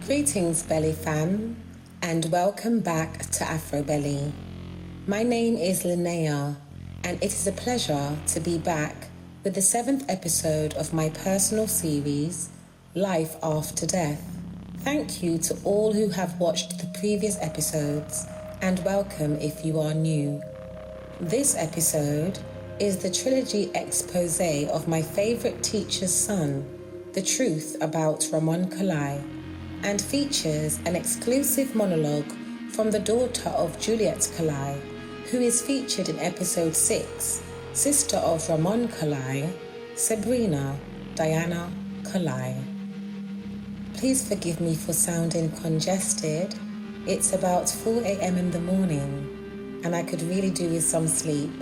Greetings, Belly Fam, and welcome back to Afro Belly. My name is Linnea, and it is a pleasure to be back with the 7th episode of my personal series, Life After Death. Thank you to all who have watched the previous episodes, and welcome if you are new. This episode is the trilogy expose of my favourite teacher's son, The Truth About Ramon Colie, and features an exclusive monologue from the daughter of Juliet Colie, who is featured in episode 6, sister of Ramon Colie, Sabrina Diana Colie. Please forgive me for sounding congested. It's about 4 a.m. in the morning, and I could really do with some sleep,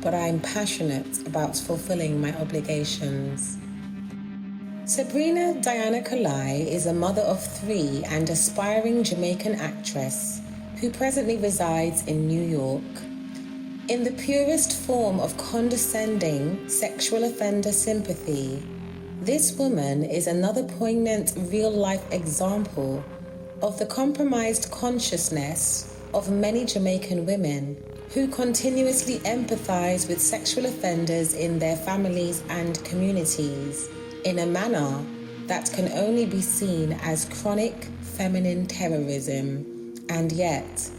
but I'm passionate about fulfilling my obligations. Sabrina Diana Colie is a mother of 3 and aspiring Jamaican actress who presently resides in New York. In the purest form of condescending sexual offender sympathy, this woman is another poignant real-life example of the compromised consciousness of many Jamaican women who continuously empathize with sexual offenders in their families and communities in a manner that can only be seen as chronic feminine terrorism and yet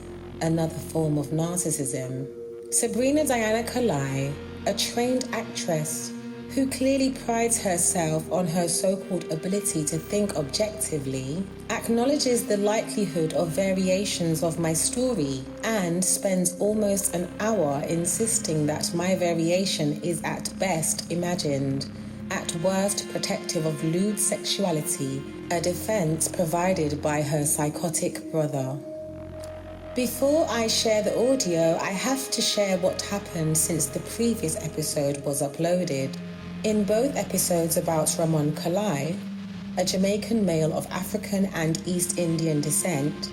another form of narcissism. Sabrina Diana Colie, a trained actress who clearly prides herself on her so-called ability to think objectively, acknowledges the likelihood of variations of my story and spends almost an hour insisting that my variation is at best imagined, at worst protective of lewd sexuality, a defense provided by her psychotic brother. Before I share the audio, I have to share what happened since the previous episode was uploaded. In both episodes about Ramon Colie, a Jamaican male of African and East Indian descent,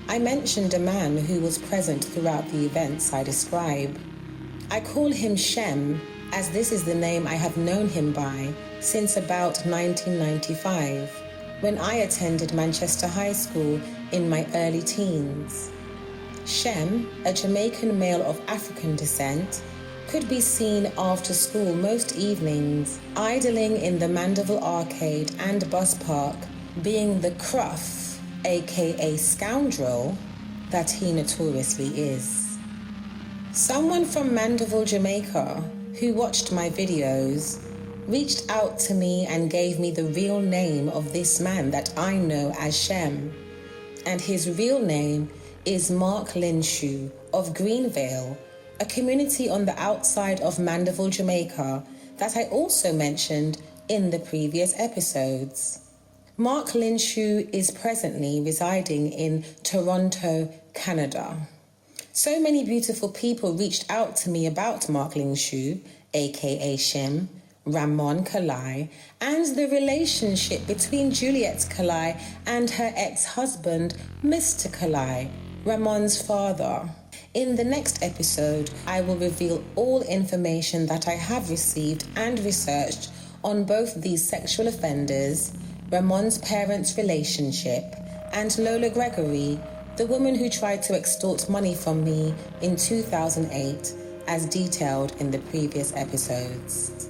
I mentioned a man who was present throughout the events I describe. I call him Shem, as this is the name I have known him by since about 1995, when I attended Manchester High School in my early teens. Shem, a Jamaican male of African descent, could be seen after school most evenings, idling in the Mandeville Arcade and bus park, being the cruff, aka scoundrel, that he notoriously is. Someone from Mandeville, Jamaica, who watched my videos, reached out to me and gave me the real name of this man that I know as Shem. And his real name is Mark Linshu of Greenvale, a community on the outside of Mandeville, Jamaica, that I also mentioned in the previous episodes. Mark Linshu is presently residing in Toronto, Canada. So many beautiful people reached out to me about Mark Linshu, aka Shem, Ramon Colie, and the relationship between Juliet Colie and her ex-husband, Mr. Colie, Ramon's father. In the next episode, I will reveal all information that I have received and researched on both these sexual offenders, Ramon's parents' relationship, and Lola Gregory, the woman who tried to extort money from me in 2008, as detailed in the previous episodes.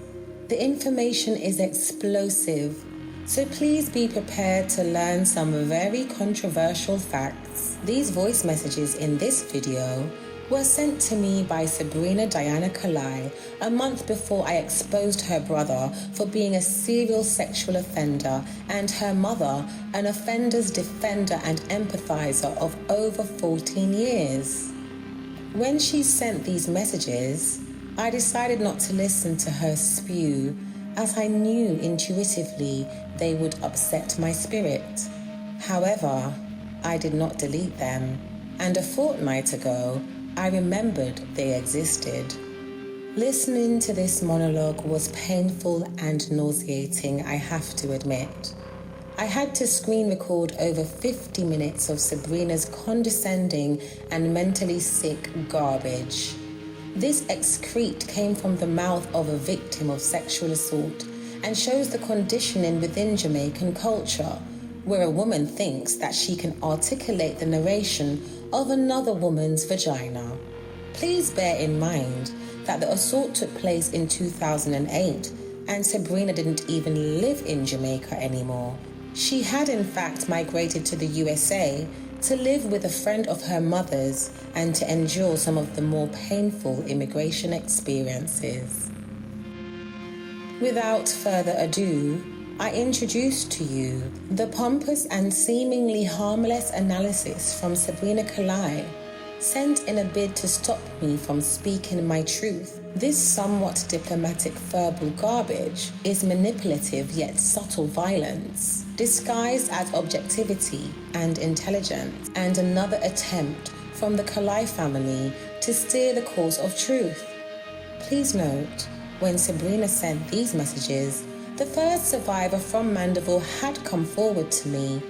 The information is explosive, so please be prepared to learn some very controversial facts. These voice messages in this video were sent to me by Sabrina Diana Colie a month before I exposed her brother for being a serial sexual offender and her mother an offender's defender and empathizer of over 14 years. When she sent these messages, I decided not to listen to her spew, as I knew intuitively they would upset my spirit. However, I did not delete them, and a fortnight ago, I remembered they existed. Listening to this monologue was painful and nauseating, I have to admit. I had to screen record over 50 minutes of Sabrina's condescending and mentally sick garbage. This excrete came from the mouth of a victim of sexual assault and shows the conditioning within Jamaican culture, where a woman thinks that she can articulate the narration of another woman's vagina. Please bear in mind that the assault took place in 2008 and Sabrina didn't even live in Jamaica anymore. She had in fact migrated to the USA to live with a friend of her mother's and to endure some of the more painful immigration experiences. Without further ado, I introduce to you the pompous and seemingly harmless analysis from Sabrina Colie, sent in a bid to stop me from speaking my truth. This somewhat diplomatic verbal garbage is manipulative yet subtle violence, disguised as objectivity and intelligence, and another attempt from the Colie family to steer the course of truth. Please note, when Sabrina sent these messages, the first survivor from Mandeville had come forward to me,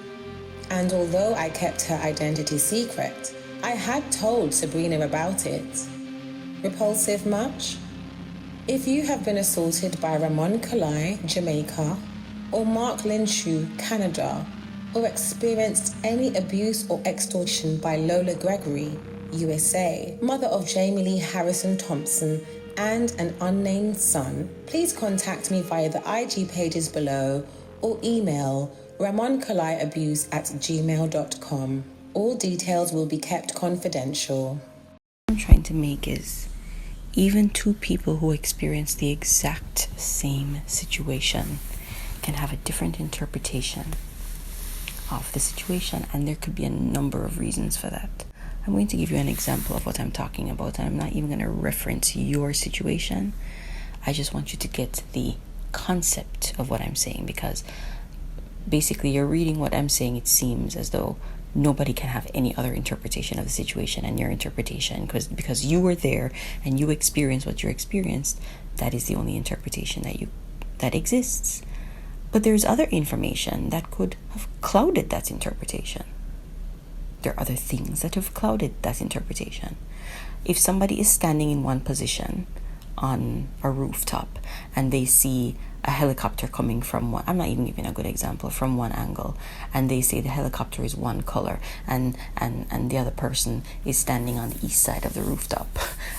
and although I kept her identity secret, I had told Sabrina about it. Repulsive much? If you have been assaulted by Ramon Colie, Jamaica, or Mark Linshu, Canada, or experienced any abuse or extortion by Lola Gregory, USA, mother of Jamie Lee Harrison Thompson, and an unnamed son, please contact me via the IG pages below or email ramoncolieabuse@gmail.com. All details will be kept confidential. What I'm trying to make is, even two people who experience the exact same situation can have a different interpretation of the situation, and there could be a number of reasons for that. I'm going to give you an example of what I'm talking about, and I'm not even going to reference your situation. I just want you to get the concept of what I'm saying, because basically you're reading what I'm saying. It seems as though nobody can have any other interpretation of the situation and your interpretation, because you were there and you experienced what you experienced. That is the only interpretation that exists. But there's other information that could have clouded that interpretation. There are other things that have clouded that interpretation. If somebody is standing in one position on a rooftop and they see a helicopter coming from one, I'm not even giving a good example, from one angle, and they say the helicopter is one color, and the other person is standing on the east side of the rooftop,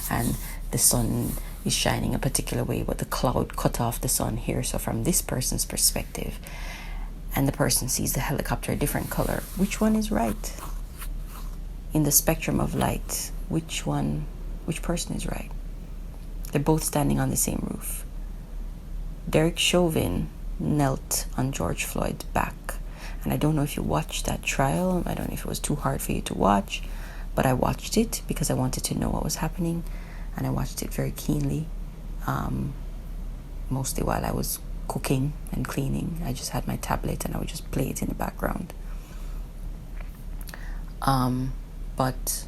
and the sun is shining a particular way, but the cloud cut off the sun here. So from this person's perspective, and the person sees the helicopter a different color, which one is right? In the spectrum of light, which person is right? They're both standing on the same roof. Derek Chauvin knelt on George Floyd's back. And I don't know if you watched that trial. I don't know if it was too hard for you to watch, but I watched it because I wanted to know what was happening. And I watched it very keenly, mostly while I was cooking and cleaning. I just had my tablet and I would just play it in the background. But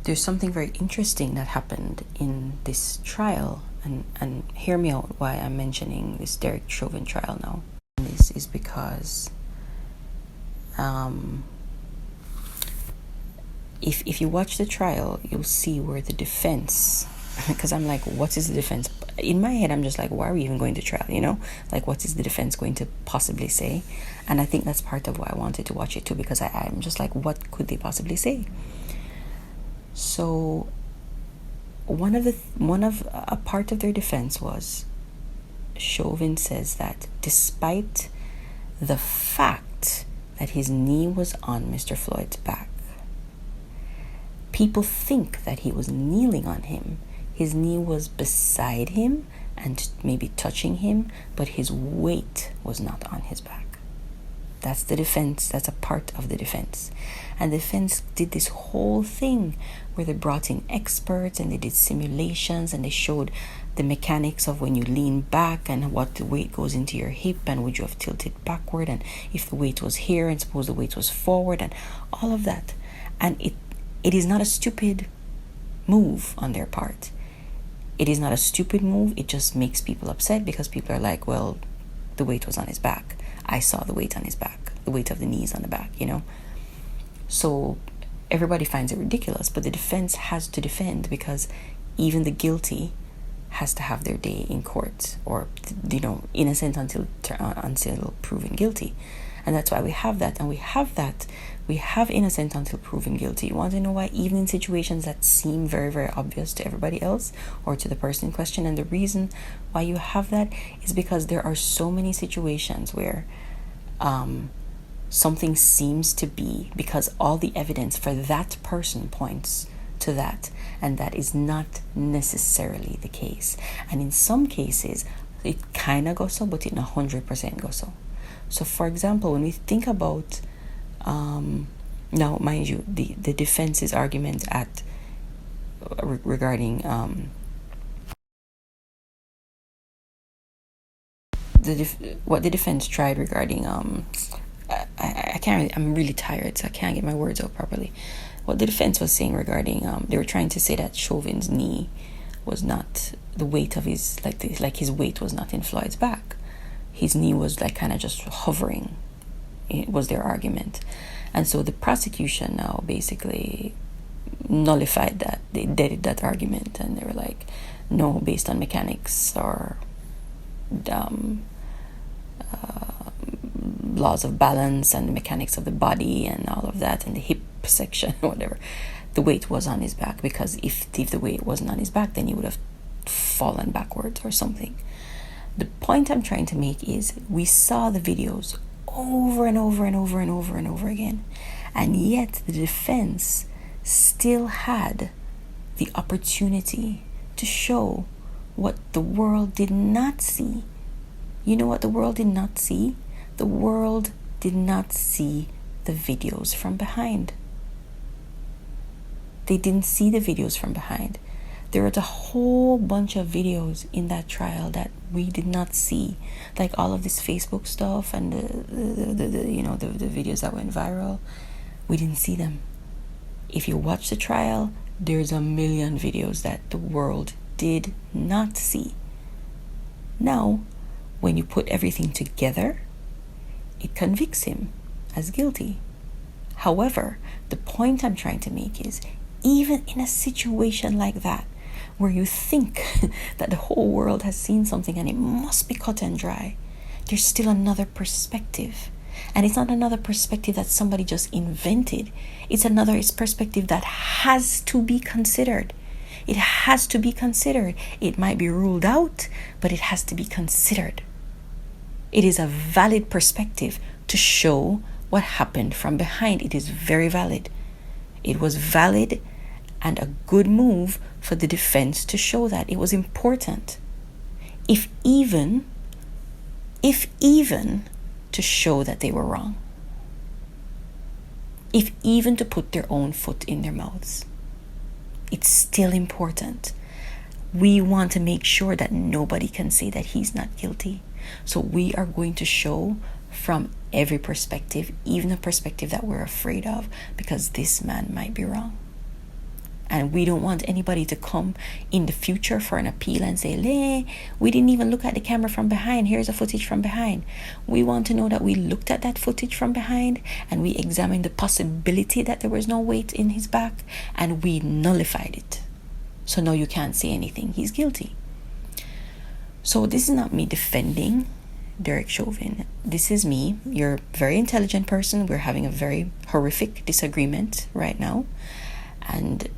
there's something very interesting that happened in this trial, and hear me out why I'm mentioning this Derek Chauvin trial now. This is because if you watch the trial, you'll see where the defense, because I'm like, what is the defense? In my head, I'm just like, why are we even going to trial, Like, what is the defense going to possibly say? And I think that's part of why I wanted to watch it too, because I'm just like, what could they possibly say? So a part of their defense was, Chauvin says that despite the fact that his knee was on Mr. Floyd's back, people think that he was kneeling on him. His knee was beside him and maybe touching him, but his weight was not on his back. That's the defense. That's a part of the defense. And the defense did this whole thing where they brought in experts and they did simulations and they showed the mechanics of when you lean back and what the weight goes into your hip, and would you have tilted backward, and if the weight was here and suppose the weight was forward, and all of that. And it is not a stupid move on their part. It is not a stupid move. It just makes people upset because people are like, well, the weight was on his back. I saw the weight on his back, the weight of the knees on the back, So everybody finds it ridiculous, but the defense has to defend, because even the guilty has to have their day in court, or innocent until proven guilty. And that's why we have that. And we have innocent until proven guilty. You want to know why? Even in situations that seem very, very obvious to everybody else or to the person in question. And the reason why you have that is because there are so many situations where something seems to be, because all the evidence for that person points to that, and that is not necessarily the case. And in some cases it kind of goes so, but it not 100% goes so. So for example, when we think about now, mind you, the defense's argument regarding what the defense tried regarding I can't really, I'm really tired, so I can't get my words out properly. What the defense was saying regarding they were trying to say that Chauvin's knee was not the weight of his his weight was not in Floyd's back. His knee was kind of just hovering. It was their argument. And so the prosecution now basically nullified that. They deaded that argument, and they were like, no, based on mechanics or laws of balance and the mechanics of the body and all of that, and the hip section or whatever, the weight was on his back, because if the weight wasn't on his back, then he would have fallen backwards or something. The point I'm trying to make is we saw the videos over and over and over and over and over again, and yet the defense still had the opportunity to show what the world did not see. You know what the world did not see? The world did not see the videos from behind. They didn't see the videos from behind. There was a whole bunch of videos in that trial that we did not see, like all of this Facebook stuff and the videos that went viral. We didn't see them. If you watch the trial, there's a million videos that the world did not see. Now, when you put everything together, it convicts him as guilty. However, the point I'm trying to make is, even in a situation like that, where you think that the whole world has seen something and it must be cut and dry, there's still another perspective. And it's not another perspective that somebody just invented. It's perspective that has to be considered. It has to be considered. It might be ruled out, but it has to be considered. It is a valid perspective to show what happened from behind. It is very valid. It was valid and a good move for the defense to show that. It was important. If even to show that they were wrong. If even to put their own foot in their mouths. It's still important. We want to make sure that nobody can say that he's not guilty. So we are going to show from every perspective, even a perspective that we're afraid of, because this man might be wrong. And we don't want anybody to come in the future for an appeal and say, we didn't even look at the camera from behind. Here's a footage from behind. We want to know that we looked at that footage from behind and we examined the possibility that there was no weight in his back, and we nullified it. So now you can't say anything. He's guilty. So this is not me defending Derek Chauvin. This is me. You're a very intelligent person. We're having a very horrific disagreement right now. And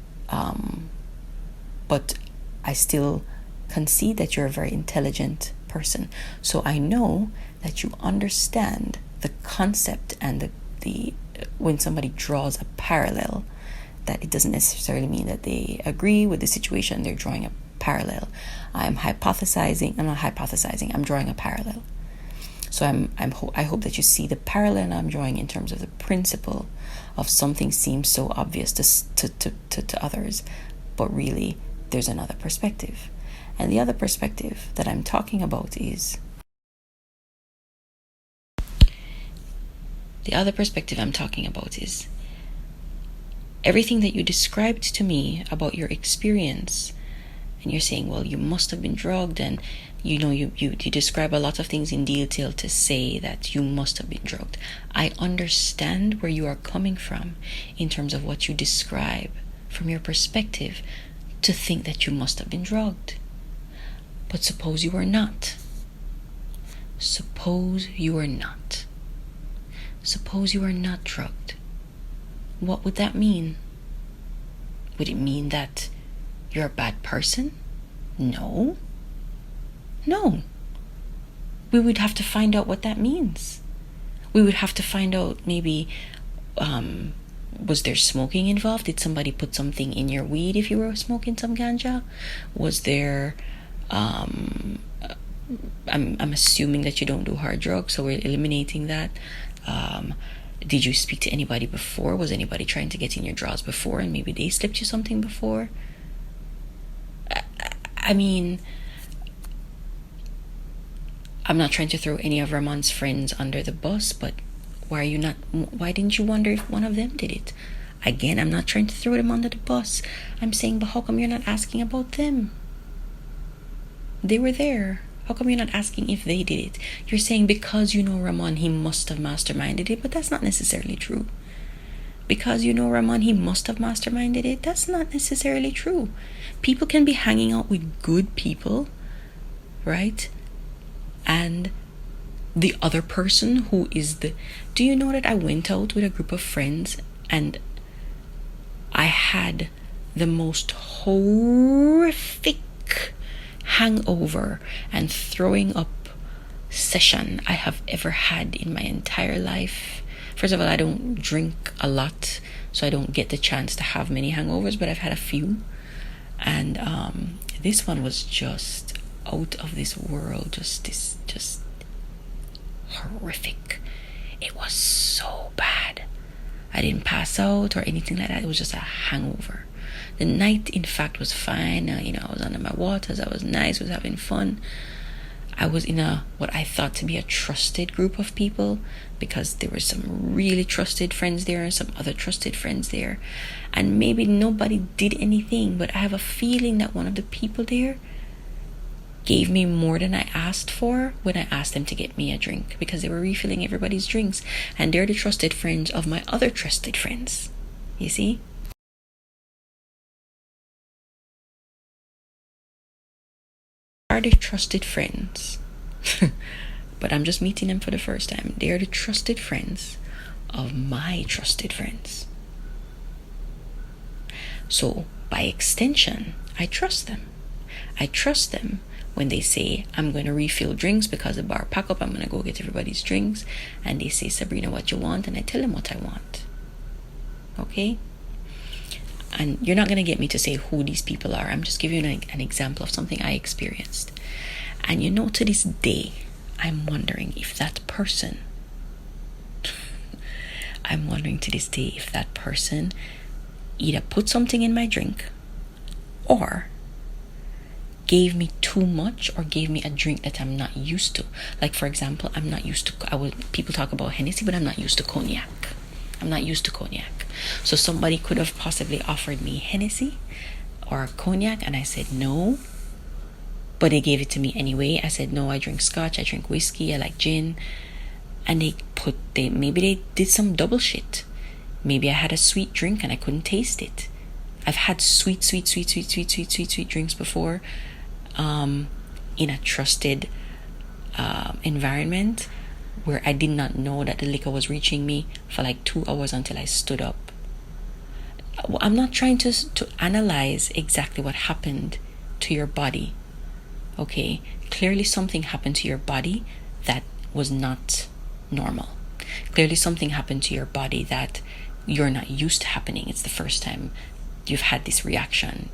but I still concede that you're a very intelligent person. So I know that you understand the concept and the when somebody draws a parallel, that it doesn't necessarily mean that they agree with the situation. They're drawing a parallel. I'm hypothesizing. I'm not hypothesizing. I'm drawing a parallel. So I hope that you see the parallel I'm drawing in terms of the principle of something seems so obvious to others, but really there's another perspective. And the other perspective that I'm talking about is everything that you described to me about your experience. And you're saying, well, you must have been drugged, and you describe a lot of things in detail to say that you must have been drugged. I understand where you are coming from in terms of what you describe from your perspective, to think that you must have been drugged. But suppose you are not. Suppose you are not. Suppose you are not drugged. What would that mean? Would it mean that you're a bad person? No. No. We would have to find out what that means. We would have to find out maybe, was there smoking involved? Did somebody put something in your weed if you were smoking some ganja? Was there, I'm assuming that you don't do hard drugs, so we're eliminating that. Did you speak to anybody before? Was anybody trying to get in your drawers before and maybe they slipped you something before? I mean, I'm not trying to throw any of Ramon's friends under the bus, but why didn't you wonder if one of them did it? Again, I'm not trying to throw them under the bus. I'm saying, but how come you're not asking about them? They were there. How come you're not asking if they did it? You're saying because you know Ramon, he must have masterminded it, but that's not necessarily true. Because you know Ramon, he must have masterminded it, that's not necessarily true. People can be hanging out with good people, right? And the other person who is do you know that I went out with a group of friends and I had the most horrific hangover and throwing up session I have ever had in my entire life. First of all, I don't drink a lot, so I don't get the chance to have many hangovers, but I've had a few. And this one was just out of this world, just horrific. It was so bad. I didn't pass out or anything like that. It was just a hangover. The night, in fact, was fine. I was under my waters. I was nice. Was having fun. I was in what I thought to be a trusted group of people because there were some really trusted friends there and some other trusted friends there. And maybe nobody did anything, but I have a feeling that one of the people there gave me more than I asked for when I asked them to get me a drink, because they were refilling everybody's drinks and they're the trusted friends of my other trusted friends. You see? Are the trusted friends but I'm just meeting them for the first time. They are the trusted friends of my trusted friends. So by extension, I trust them. I trust them when they say, I'm going to refill drinks because the bar pack up, I'm going to go get everybody's drinks. And they say, Sabrina, what you want? And I tell them what I want. Okay? And you're not going to get me to say who these people are. I'm just giving you an example of something I experienced. And to this day, I'm wondering if that person, either put something in my drink or gave me too much or gave me a drink that I'm not used to. Like, for example, I'm not used to, people talk about Hennessy, but I'm not used to cognac. So somebody could have possibly offered me Hennessy or cognac, and I said no, but they gave it to me anyway. I said no, I drink scotch, I drink whiskey, I like gin. And maybe they did some double shit. Maybe I had a sweet drink and I couldn't taste it. I've had sweet drinks before in a trusted environment where I did not know that the liquor was reaching me for like 2 hours until I stood up. I'm not trying to analyze exactly what happened to your body. Okay, clearly something happened to your body that was not normal. Clearly something happened to your body that you're not used to happening. It's the first time you've had this reaction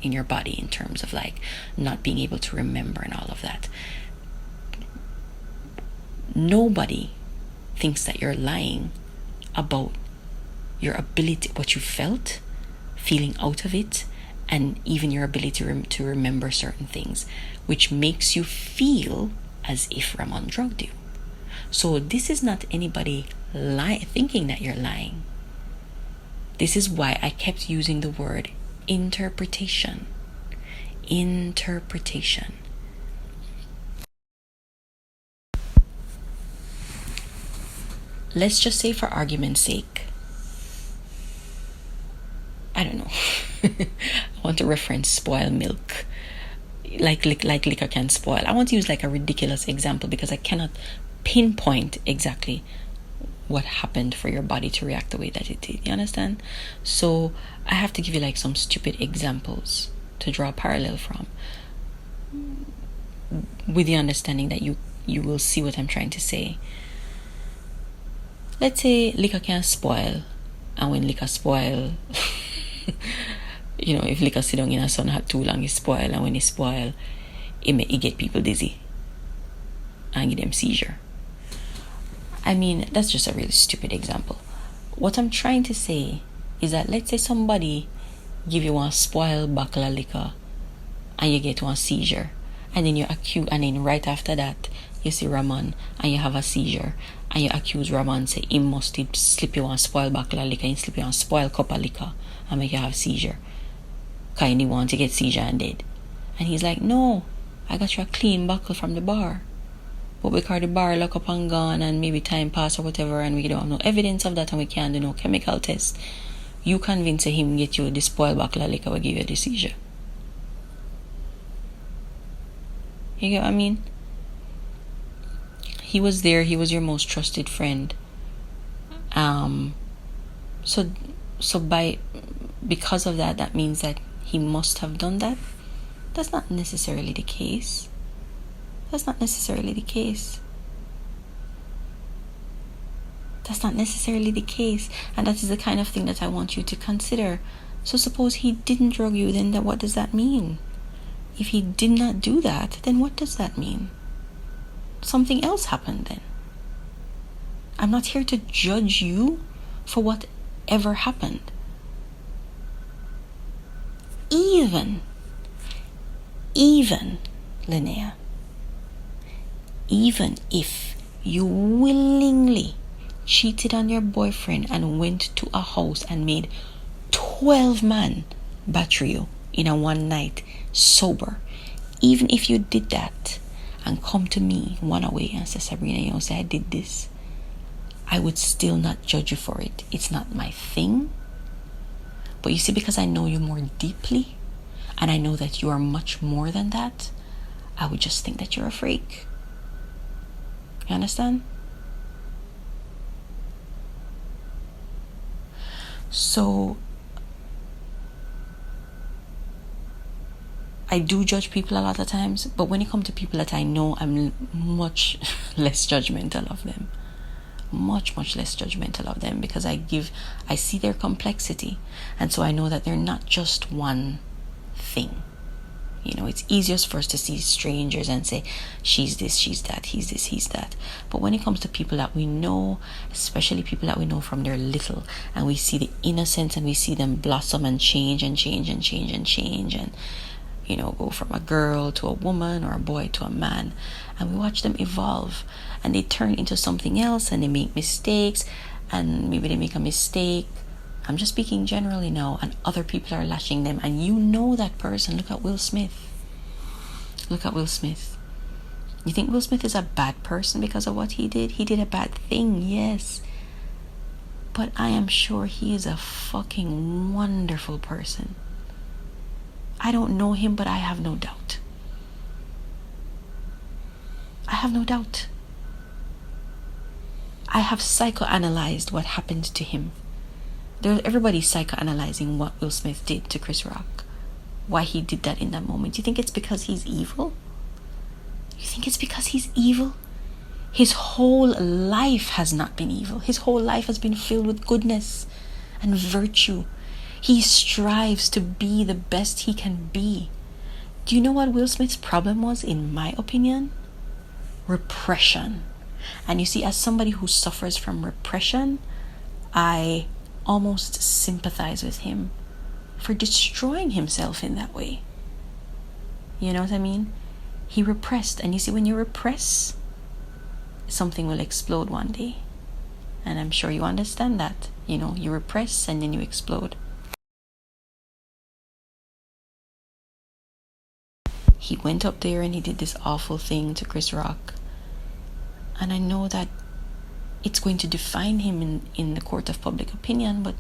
in your body in terms of like not being able to remember and all of that. Nobody thinks that you're lying about your ability, what you felt, feeling out of it, and even your ability to remember certain things, which makes you feel as if Ramon drugged you. So this is not anybody thinking that you're lying. This is why I kept using the word interpretation. Interpretation. Let's just say, for argument's sake, I don't know, I want to reference spoiled milk. like liquor can spoil. I want to use like a ridiculous example because I cannot pinpoint exactly what happened for your body to react the way that it did. You understand? So I have to give you like some stupid examples to draw a parallel from, with the understanding that you will see what I'm trying to say. Let's say liquor can spoil, and when liquor spoil, if liquor sit down in a sun hot too long, it spoil, and when it spoil, it get people dizzy and give them seizure. I mean, that's just a really stupid example. What I'm trying to say is that let's say somebody give you one spoiled bottle of liquor and you get one seizure, and then you accuse, and then right after that you see Ramon and you have a seizure, and you accuse Ramon, say he must slip you one spoiled bottle of liquor, and slip you one spoiled cup of liquor and make you have a seizure because he want to get seizure and dead. And he's like, no, I got you a clean bottle from the bar. But because the bar lock up and gone, and maybe time pass or whatever, and we don't have no evidence of that, and we can't do no chemical test, you convince him get you the spoiled bottle of liquor will give you the seizure. You get what I mean? He was there. He was your most trusted friend. So because of that, that means that he must have done that. That's not necessarily the case. That's not necessarily the case. That's not necessarily the case. And that is the kind of thing that I want you to consider. So suppose he didn't drug you, then what does that mean? If he did not do that, then what does that mean? Something else happened then. I'm not here to judge you for whatever happened. Even, Linnea, even if you willingly cheated on your boyfriend and went to a house and made 12 men batter you in a one night sober, even if you did that and come to me one away and say, Sabrina, say I did this, I would still not judge you for it. It's not my thing. But you see, because I know you more deeply and I know that you are much more than that, I would just think that you're a freak. You understand? So I do judge people a lot of times, but when it comes to people that I know, I'm much less judgmental of them. Much less judgmental of them, because I see their complexity, and so I know that they're not just one thing. It's easiest for us to see strangers and say, she's this, she's that, he's this, he's that. But when it comes to people that we know, especially people that we know from their little, and we see the innocence and we see them blossom and change and go from a girl to a woman or a boy to a man, and we watch them evolve, and they turn into something else, and they make mistakes, and maybe they make a mistake. I'm just speaking generally now, and other people are lashing them, and you know that person. Look at Will Smith. You think Will Smith is a bad person because of what he did? He did a bad thing, yes, but I am sure he is a fucking wonderful person. I don't know him, but I have no doubt. I have psychoanalyzed what happened to him. Everybody's psychoanalyzing what Will Smith did to Chris Rock. Why he did that in that moment. You think it's because he's evil? His whole life has not been evil. His whole life has been filled with goodness and virtue. He strives to be the best he can be. Do you know what Will Smith's problem was, in my opinion? Repression. And you see, as somebody who suffers from repression, I almost sympathize with him for destroying himself in that way. You know what I mean? He repressed. And you see, when you repress, something will explode one day. And I'm sure you understand that. You repress and then you explode. He went up there and he did this awful thing to Chris Rock. And I know that it's going to define him in the court of public opinion, but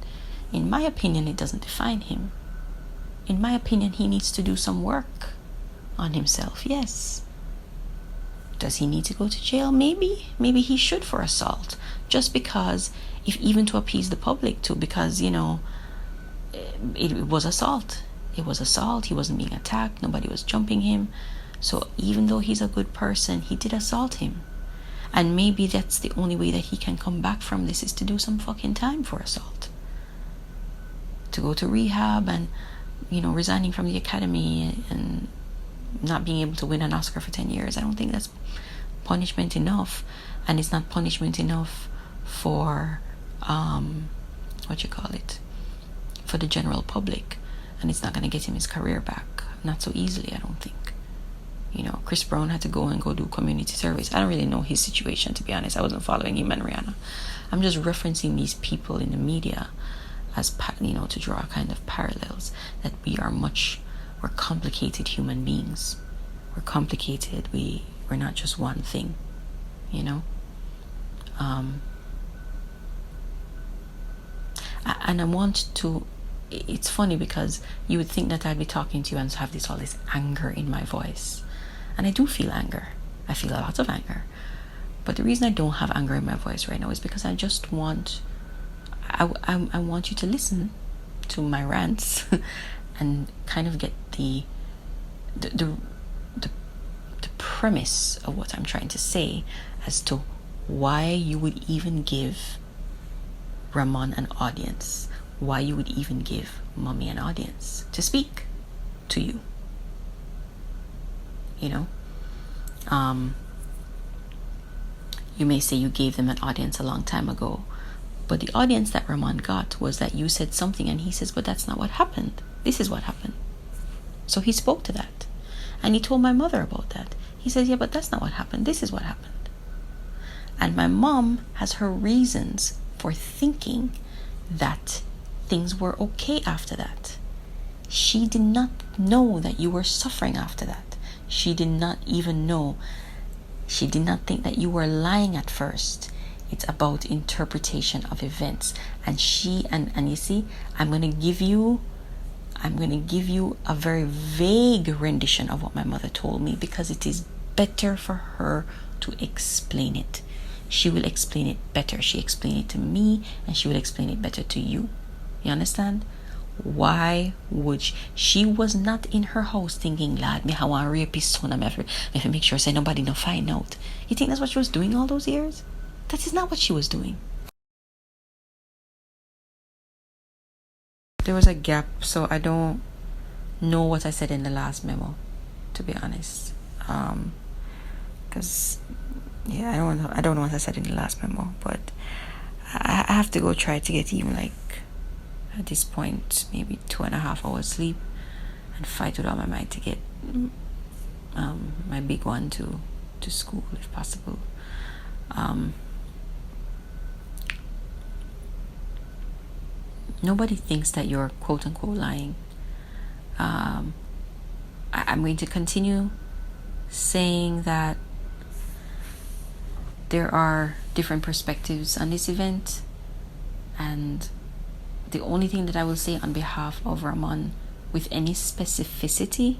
in my opinion, it doesn't define him. In my opinion, he needs to do some work on himself, yes. Does he need to go to jail? Maybe he should for assault, just because, if even to appease the public too, because it was assault. It was assault. He wasn't being attacked. Nobody was jumping him. So even though he's a good person, he did assault him. And maybe that's the only way that he can come back from this, is to do some fucking time for assault. To go to rehab and, resigning from the academy and not being able to win an Oscar for 10 years. I don't think that's punishment enough. And it's not punishment enough for, for the general public. And it's not going to get him his career back. Not so easily, I don't think. Chris Brown had to go do community service. I don't really know his situation, to be honest. I wasn't following him and Rihanna. I'm just referencing these people in the media as, to draw kind of parallels, that we're complicated human beings. We're complicated. We're not just one thing, And I want to, it's funny because you would think that I'd be talking to you and have all this anger in my voice. And I do feel anger. I feel a lot of anger. But the reason I don't have anger in my voice right now is because I just want, I want you to listen to my rants and kind of get the premise of what I'm trying to say, as to why you would even give Ramon an audience, why you would even give Mommy an audience to speak to you. You may say you gave them an audience a long time ago, but the audience that Ramon got was that you said something and he says, but that's not what happened. This is what happened. So he spoke to that. And he told my mother about that. He says, yeah, but that's not what happened. This is what happened. And my mom has her reasons for thinking that things were okay after that. She did not know that you were suffering after that. She did not even know. She did not think that you were lying at first. It's about interpretation of events. And you see, I'm going to give you a very vague rendition of what my mother told me, because it is better for her to explain it. She will explain it better. She explained it to me, and she will explain it better to you. You understand? Why would she was not in her house thinking, lad, me how I rapist son, I have to make sure say nobody no find out. You think that's what she was doing all those years? That is not what she was doing. There was a gap, so I don't know what I said in the last memo, to be honest. Because I don't know what I said in the last memo, but I have to go try to get even, like, at this point, maybe 2.5 hours sleep, and fight with all my might to get my big one to school, if possible. Nobody thinks that you're quote unquote lying. I'm going to continue saying that there are different perspectives on this event, and the only thing that I will say on behalf of Ramon with any specificity,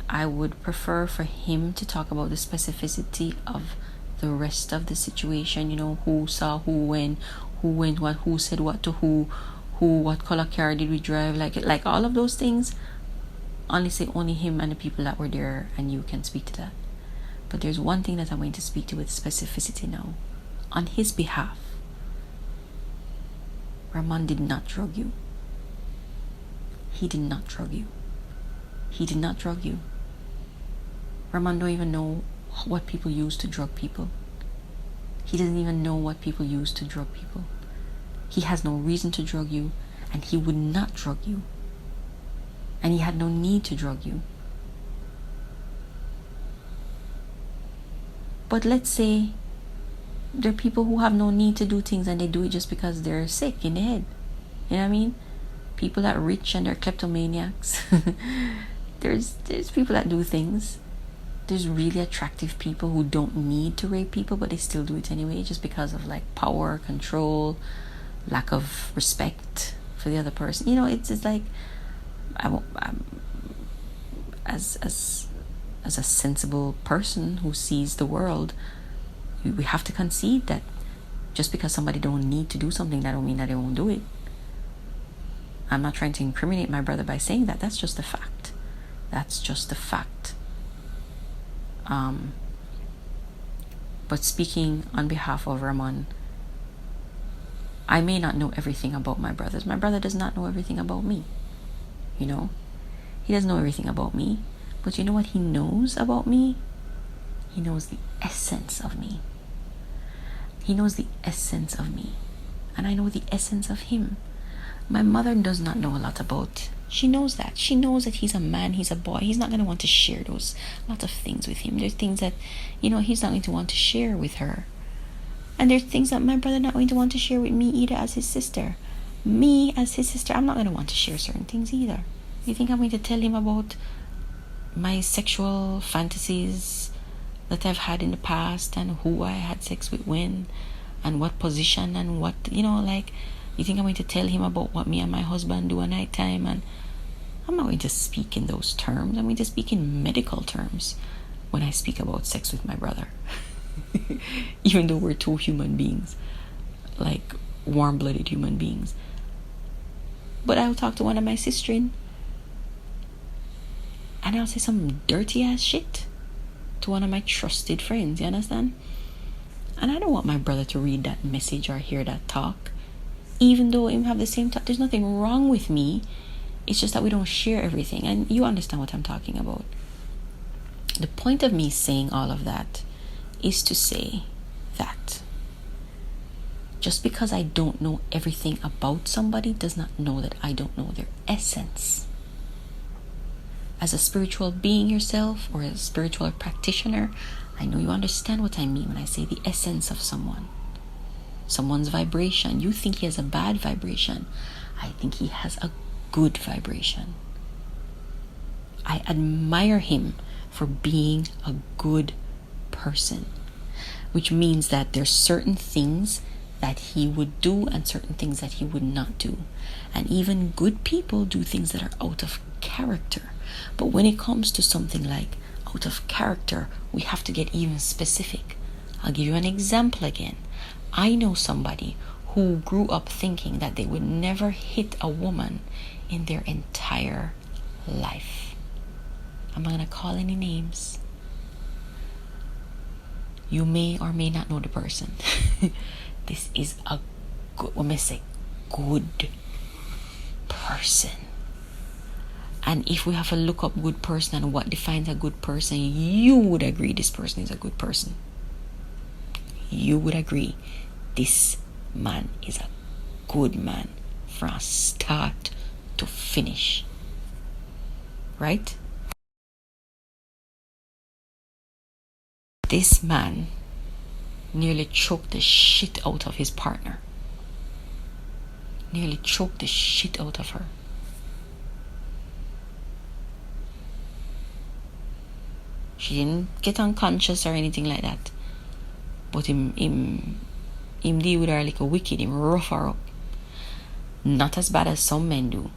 I would prefer for him to talk about the specificity of the rest of the situation. Who saw who, when, who went what, who said what to who, what color car did we drive, like all of those things. Only him and the people that were there and you can speak to that. But there's one thing that I'm going to speak to with specificity now. On his behalf, Ramon did not drug you. He did not drug you. He did not drug you. Ramon don't even know what people use to drug people. He doesn't even know what people use to drug people. He has no reason to drug you, and he would not drug you. And he had no need to drug you. But let's say there are people who have no need to do things and they do it just because they're sick in the head. You know what I mean? People that are rich and they're kleptomaniacs. There's people that do things. There's really attractive people who don't need to rape people, but they still do it anyway, just because of like power, control, lack of respect for the other person. It's like, as as a sensible person who sees the world, we have to concede that just because somebody don't need to do something, that don't mean that they won't do it. I'm not trying to incriminate my brother by saying that. That's just a fact. That's just a fact. But speaking on behalf of Ramon, I may not know everything about my brothers. My brother does not know everything about me. You know? He doesn't know everything about me. But you know what he knows about me? He knows the essence of me. He knows the essence of me. And I know the essence of him. My mother does not know a lot about. She knows that. She knows that he's a man, he's a boy. He's not going to want to share those lots of things with him. There's things that, he's not going to want to share with her. And there's things that my brother not going to want to share with me either as his sister. Me as his sister, I'm not going to want to share certain things either. You think I'm going to tell him about my sexual fantasies that I've had in the past and who I had sex with when and what position and what, you think I'm going to tell him about what me and my husband do at night time? And I'm not going to speak in those terms. I'm going to speak in medical terms when I speak about sex with my brother. Even though we're two human beings, like warm-blooded human beings. But I'll talk to one of my sisters and I'll say some dirty ass shit to one of my trusted friends, you understand? And I don't want my brother to read that message or hear that talk. Even though we have the same talk, there's nothing wrong with me. It's just that we don't share everything. And you understand what I'm talking about. The point of me saying all of that is to say that just because I don't know everything about somebody does not know that I don't know their essence. As a spiritual being yourself, or as a spiritual practitioner, I know you understand what I mean when I say the essence of someone. Someone's vibration. You think he has a bad vibration. I think he has a good vibration. I admire him for being a good person, which means that there's certain things that he would do and certain things that he would not do. And even good people do things that are out of character. But when it comes to something like out of character, we have to get even specific. I'll give you an example again. I know somebody who grew up thinking that they would never hit a woman in their entire life. I'm not going to call any names. You may or may not know the person. This is a good, when I say good person. And if we have to look up good person and what defines a good person, you would agree this person is a good person. You would agree this man is a good man from start to finish. Right? This man nearly choked the shit out of his partner. Nearly choked the shit out of her. She didn't get unconscious or anything like that. But him deal with her like a wicked, him rough her up. Not as bad as some men do.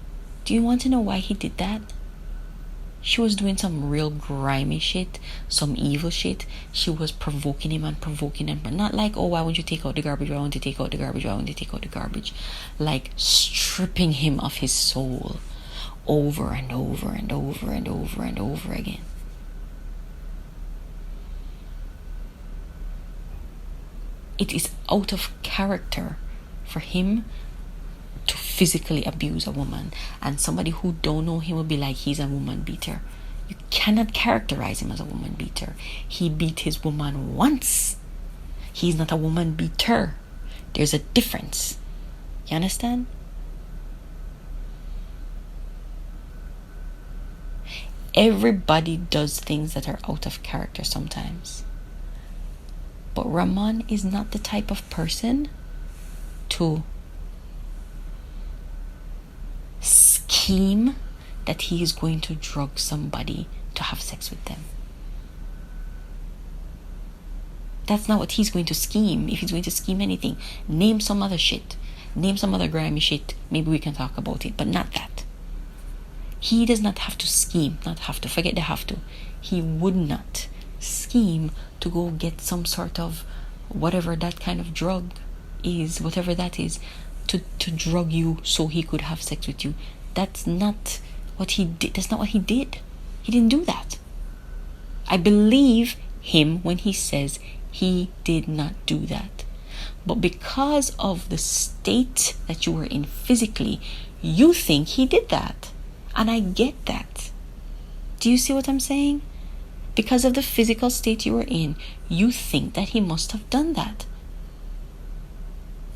Do you want to know why he did that? She was doing some real grimy shit, some evil shit. She was provoking him, but not like, oh, why won't you take out the garbage? Why won't you take out the garbage? Why won't you take out the garbage? Like stripping him of his soul over and over and over and over and over again. It is out of character for him to physically abuse a woman. And somebody who don't know him will be like, he's a woman beater. You cannot characterize him as a woman beater. He beat his woman once. He's not a woman beater. There's a difference. You understand? Everybody does things that are out of character sometimes. But Ramon is not the type of person to scheme that he is going to drug somebody to have sex with them. That's not what he's going to scheme. If he's going to scheme anything, name some other shit. Name some other grimy shit. Maybe we can talk about it, but not that. He does not have to scheme, not have to. Forget the have to. he would not scheme to go get some sort of whatever that kind of drug is, whatever that is, to drug you so he could have sex with you. That's not what he did. That's not what he did. He didn't do that. I believe him when he says he did not do that. But because of the state that you were in physically, you think he did that. And I get that. Do you see what I'm saying? Because of the physical state you were in, you think that he must have done that.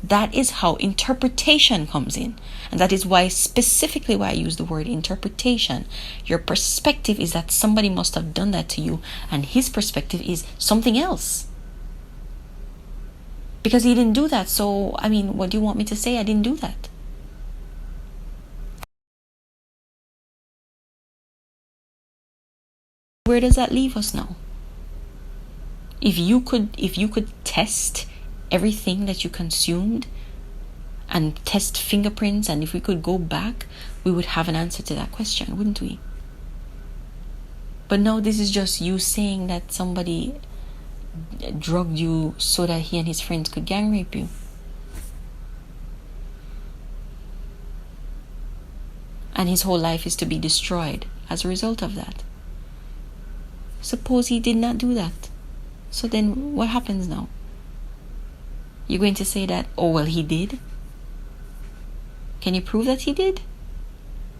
That is how interpretation comes in. And that is why, specifically why I use the word interpretation. Your perspective is that somebody must have done that to you, and his perspective is something else. Because he didn't do that. So, I mean, what do you want me to say? I didn't do that. Where does that leave us now? If you could test everything that you consumed and test fingerprints, and if we could go back, we would have an answer to that question, wouldn't we? But no, this is just you saying that somebody drugged you so that he and his friends could gang rape you. And his whole life is to be destroyed as a result of that. Suppose he did not do that. So then what happens now? You're going to say that, oh, well, he did? Can you prove that he did?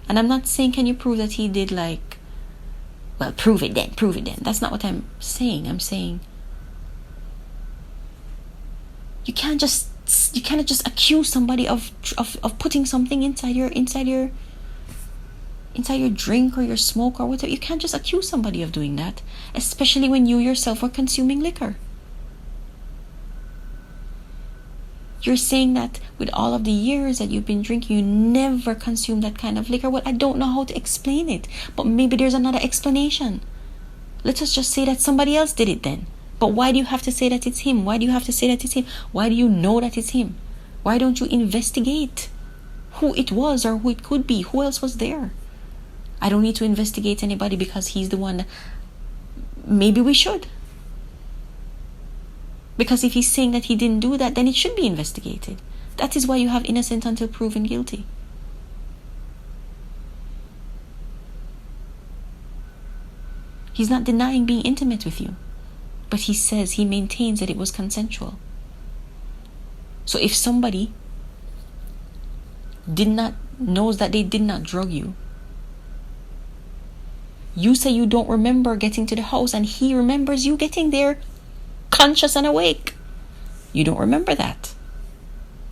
And I'm not saying can you prove that he did, like, well, prove it then. That's not what I'm saying. I'm saying you cannot just accuse somebody of putting something inside your drink or your smoke or whatever. You can't just accuse somebody of doing that, especially when you yourself were consuming liquor. You're saying that with all of the years that you've been drinking, you never consumed that kind of liquor. Well, I don't know how to explain it, but maybe there's another explanation. Let us just say that somebody else did it then. But why do you have to say that it's him? Why do you have to say that it's him? Why do you know that it's him? Why don't you investigate who it was or who it could be? Who else was there? I don't need to investigate anybody because he's the one. Maybe we should. Because if he's saying that he didn't do that, then it should be investigated. That is why you have innocent until proven guilty. He's not denying being intimate with you, but he maintains that it was consensual. So if somebody knows that they did not drug you, you say you don't remember getting to the house, and he remembers you getting there conscious and awake. You don't remember that.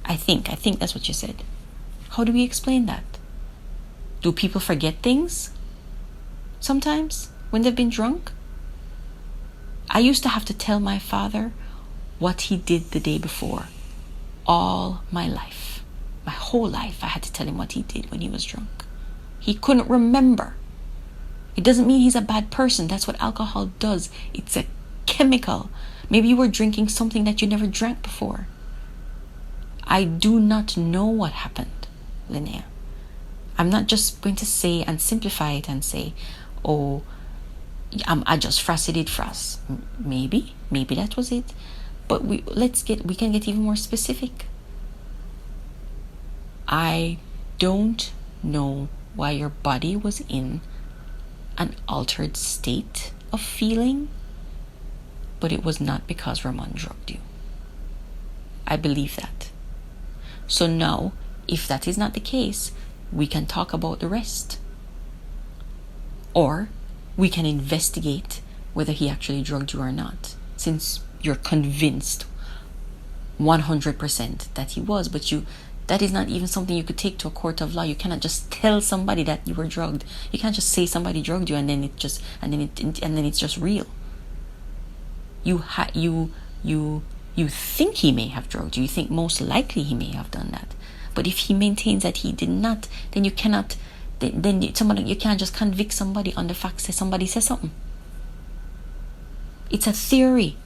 I think that's what you said. How do we explain that? Do people forget things sometimes when they've been drunk? I used to have to tell my father what he did the day before. All my life, my whole life, I had to tell him what he did when he was drunk. He couldn't remember. It doesn't mean he's a bad person. That's what alcohol does. It's a chemical. Maybe you were drinking something that you never drank before. I do not know what happened, Linnea. I'm not just going to say and simplify it and say, oh, I just frosted frass. Maybe that was it. But we can get even more specific. I don't know why your body was in an altered state of feeling, but it was not because Ramon drugged you. I believe that. So now, if that is not the case, we can talk about the rest. Or we can investigate whether he actually drugged you or not, since you're convinced 100% that he was. But that is not even something you could take to a court of law. You cannot just tell somebody that you were drugged. You can't just say somebody drugged you and then it's just real. You think he may have drugged you. You think most likely he may have done that. But if he maintains that he did not, then you cannot. You can't just convict somebody on the facts that somebody says something. It's a theory,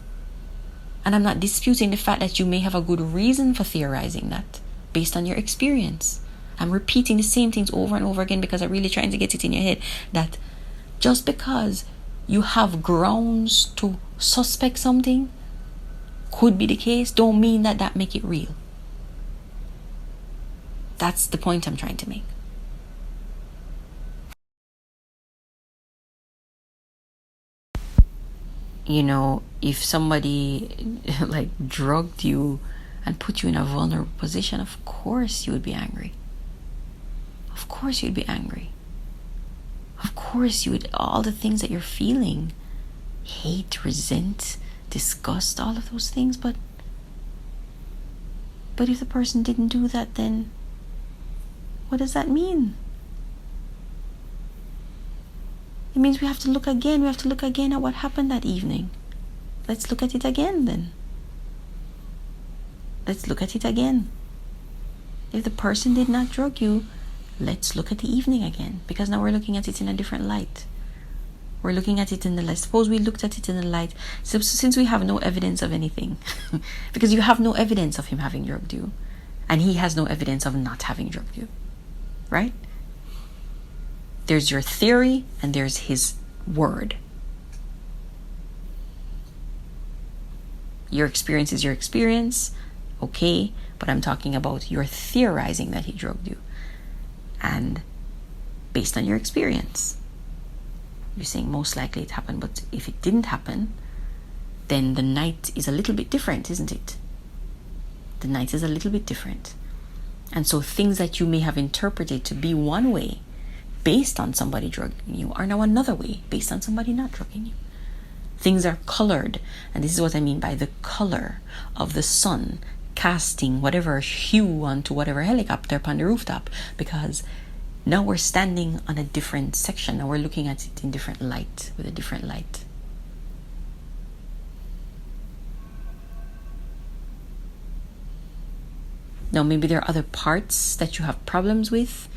and I'm not disputing the fact that you may have a good reason for theorizing that based on your experience. I'm repeating the same things over and over again because I'm really trying to get it in your head that just because you have grounds to suspect something could be the case, don't mean that make it real. That's the point I'm trying to make. You know, if somebody like drugged you and put you in a vulnerable position, of course you would be angry. Of course you'd be angry. Of course you would, all the things that you're feeling, hate, resent, disgust, all of those things. But if the person didn't do that, then what does that mean? It means we have to look again. We have to look again at what happened that evening. Let's look at it again then. Let's look at it again. If the person did not drug you, let's look at the evening again. Because now we're looking at it in a different light. We're looking at it in the light. Suppose we looked at it in the light. So, since we have no evidence of anything, because you have no evidence of him having drugged you, and he has no evidence of not having drugged you, right? There's your theory and there's his word. Your experience is your experience, okay, but I'm talking about your theorizing that he drugged you. And based on your experience, you're saying most likely it happened, but if it didn't happen, then the night is a little bit different, isn't it? The night is a little bit different. And so things that you may have interpreted to be one way based on somebody drugging you are now another way based on somebody not drugging you. Things are colored, and this is what I mean by the color of the sun casting whatever hue onto whatever helicopter upon the rooftop, because now we're standing on a different section and we're looking at it in different light, with a different light. Now maybe there are other parts that you have problems with,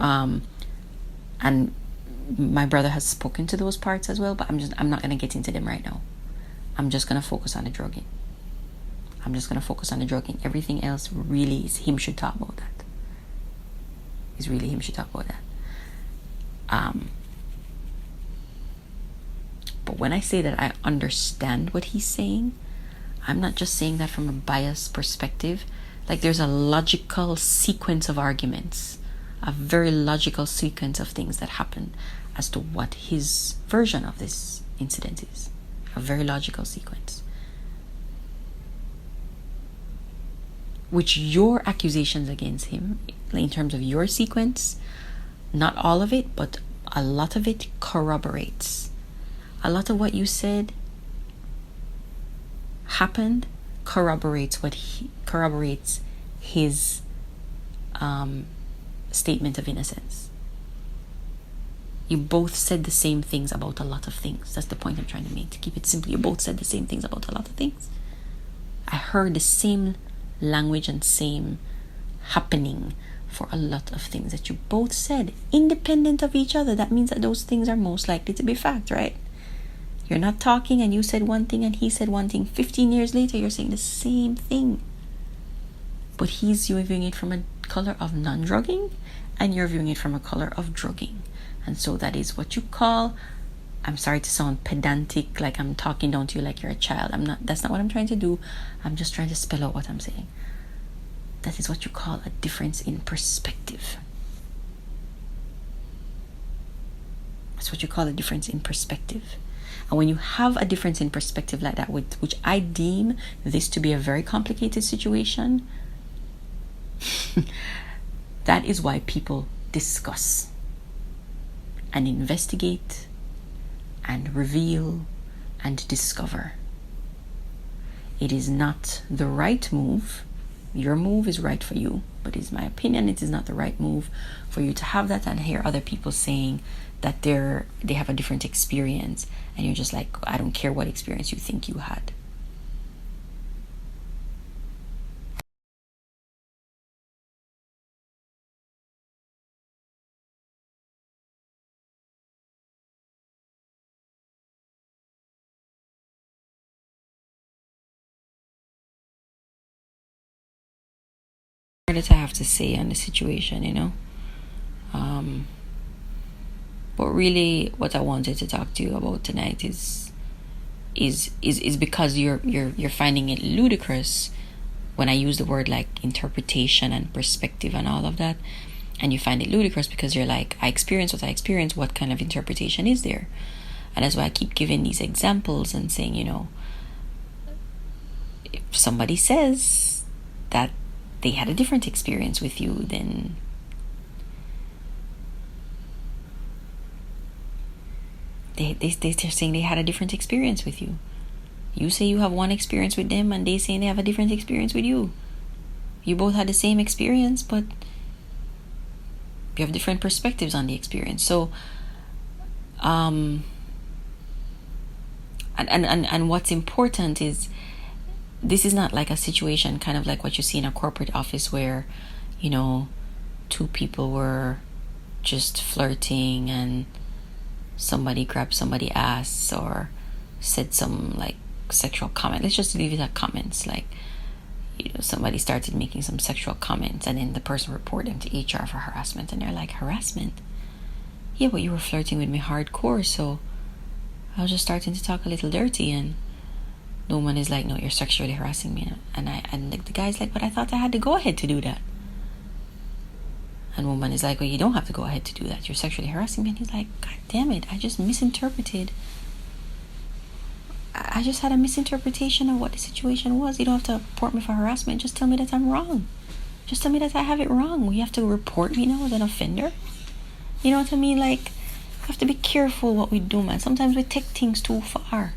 and my brother has spoken to those parts as well, but I'm not going to get into them right now. I'm just going to focus on the drugging. Everything else really is him should talk about that. But when I say that I understand what he's saying, I'm not just saying that from a biased perspective. Like, there's a logical sequence of arguments, a very logical sequence of things that happen as to what his version of this incident is. A very logical sequence. Which your accusations against him, in terms of your sequence, not all of it, but a lot of it corroborates. A lot of what you said happened corroborates his statement of innocence. You both said the same things about a lot of things. That's the point I'm trying to make. To keep it simple, you both said the same things about a lot of things. I heard the same language and same happening for a lot of things that you both said, independent of each other. That means that those things are most likely to be fact, right? You're not talking and you said one thing and he said one thing. 15 years later, you're saying the same thing. But he's viewing it from a color of non-drugging and you're viewing it from a color of drugging. And so that is what you call, I'm sorry to sound pedantic, like I'm talking down to you like you're a child. That's not what I'm trying to do. I'm just trying to spell out what I'm saying. That is what you call a difference in perspective. That's what you call a difference in perspective. And when you have a difference in perspective like that, which I deem this to be a very complicated situation, that is why people discuss and investigate and reveal and discover. It is not the right move. Your move is right for you, but it's my opinion it is not the right move for you to have that and hear other people saying that they have a different experience, and you're just like, I don't care what experience you think you had. That I have to say on the situation, But really, what I wanted to talk to you about tonight is because you're finding it ludicrous when I use the word like interpretation and perspective and all of that, and you find it ludicrous because you're like, I experience what I experience. What kind of interpretation is there? And that's why I keep giving these examples and saying, if somebody says that they had a different experience with you, then they're saying they had a different experience with you. You say you have one experience with them, and they say they have a different experience with you. You both had the same experience, but you have different perspectives on the experience. So, and what's important is, this is not like a situation kind of like what you see in a corporate office where, two people were just flirting and somebody grabbed somebody's ass or said some like sexual comment. Let's just leave it at comments. Like, somebody started making some sexual comments, and then the person reported them to HR for harassment, and they're like, harassment? Yeah, but you were flirting with me hardcore, so I was just starting to talk a little dirty, and the woman is like, no, you're sexually harassing me. And the guy's like, but I thought I had to go ahead to do that. And the woman is like, well, you don't have to go ahead to do that. You're sexually harassing me. And he's like, God damn it, I just misinterpreted. I just had a misinterpretation of what the situation was. You don't have to report me for harassment. Just tell me that I'm wrong. Just tell me that I have it wrong. You have to report me now as an offender. You know what I mean? Like, we have to be careful what we do, man. Sometimes we take things too far.